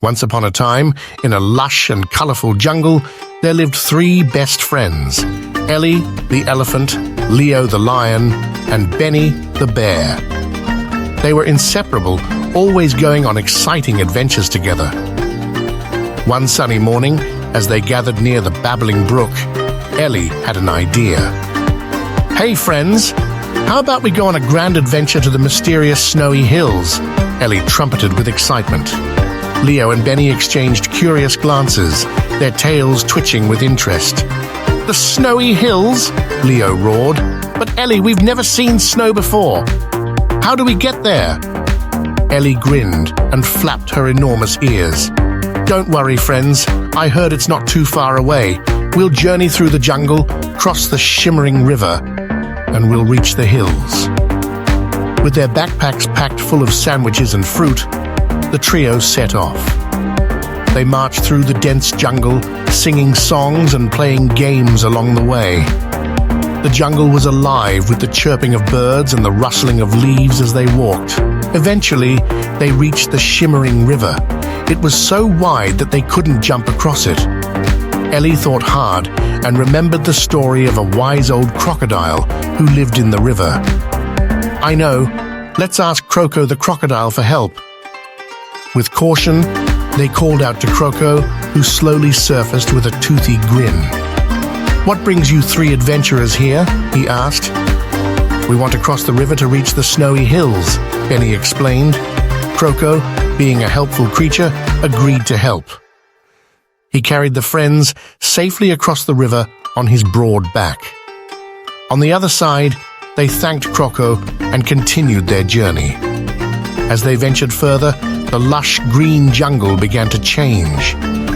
Once upon a time, in a lush and colorful jungle, there lived three best friends: Ellie, the elephant, Leo, the lion, and Benny, the bear. They were inseparable, always going on exciting adventures together. One sunny morning, as they gathered near the babbling brook, Ellie had an idea. "Hey friends, how about we go on a grand adventure to the mysterious snowy hills?" Ellie trumpeted with excitement. Leo and Benny exchanged curious glances, their tails twitching with interest. "The snowy hills?" Leo roared. "But Ellie, we've never seen snow before. How do we get there?" Ellie grinned and flapped her enormous ears. "Don't worry, friends. I heard it's not too far away. We'll journey through the jungle, cross the shimmering river, and we'll reach the hills." With their backpacks packed full of sandwiches and fruit, the trio set off. They marched through the dense jungle, singing songs and playing games along the way. The jungle was alive with the chirping of birds and the rustling of leaves as they walked. Eventually, they reached the shimmering river. It was so wide that they couldn't jump across it. Ellie thought hard and remembered the story of a wise old crocodile who lived in the river. "I know. Let's ask Croco the crocodile for help." With caution, they called out to Croco, who slowly surfaced with a toothy grin. "What brings you three adventurers here?" he asked. "We want to cross the river to reach the snowy hills," Benny explained. Croco, being a helpful creature, agreed to help. He carried the friends safely across the river on his broad back. On the other side, they thanked Croco and continued their journey. As they ventured further, the lush green jungle began to change.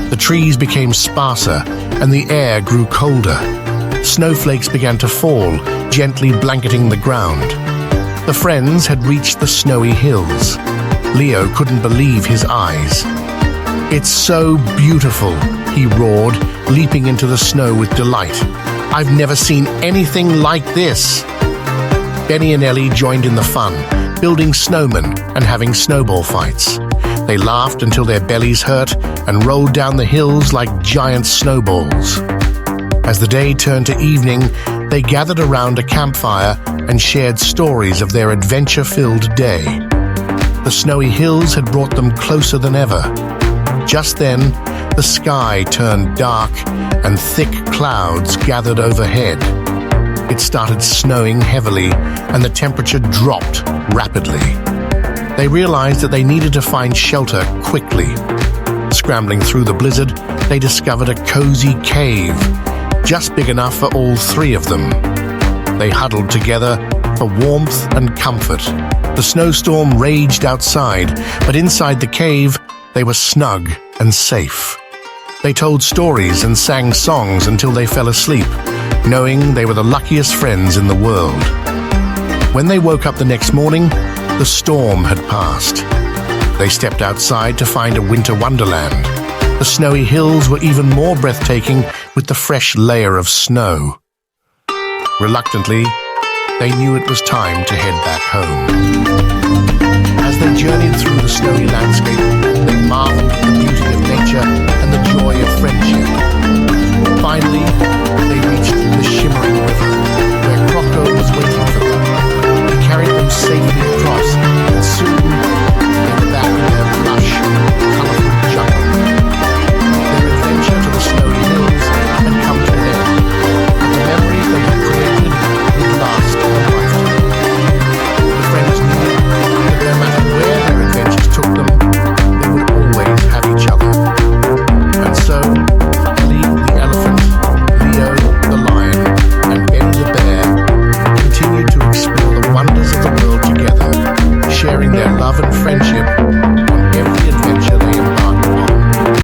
The trees became sparser and the air grew colder. Snowflakes began to fall, gently blanketing the ground. The friends had reached the snowy hills. Leo couldn't believe his eyes. "It's so beautiful," he roared, leaping into the snow with delight. "I've never seen anything like this." Benny and Ellie joined in the fun, building snowmen and having snowball fights. They laughed until their bellies hurt and rolled down the hills like giant snowballs. As the day turned to evening, they gathered around a campfire and shared stories of their adventure-filled day. The snowy hills had brought them closer than ever. Just then, the sky turned dark and thick clouds gathered overhead. It started snowing heavily and the temperature dropped rapidly. They realized that they needed to find shelter quickly. Scrambling through the blizzard, they discovered a cozy cave, just big enough for all three of them. They huddled together for warmth and comfort. The snowstorm raged outside, but inside the cave, they were snug and safe. They told stories and sang songs until they fell asleep, knowing they were the luckiest friends in the world. When they woke up the next morning, the storm had passed. They stepped outside to find a winter wonderland. The snowy hills were even more breathtaking with the fresh layer of snow. Reluctantly, they knew it was time to head back home. As they journeyed through the snowy landscape, they marveled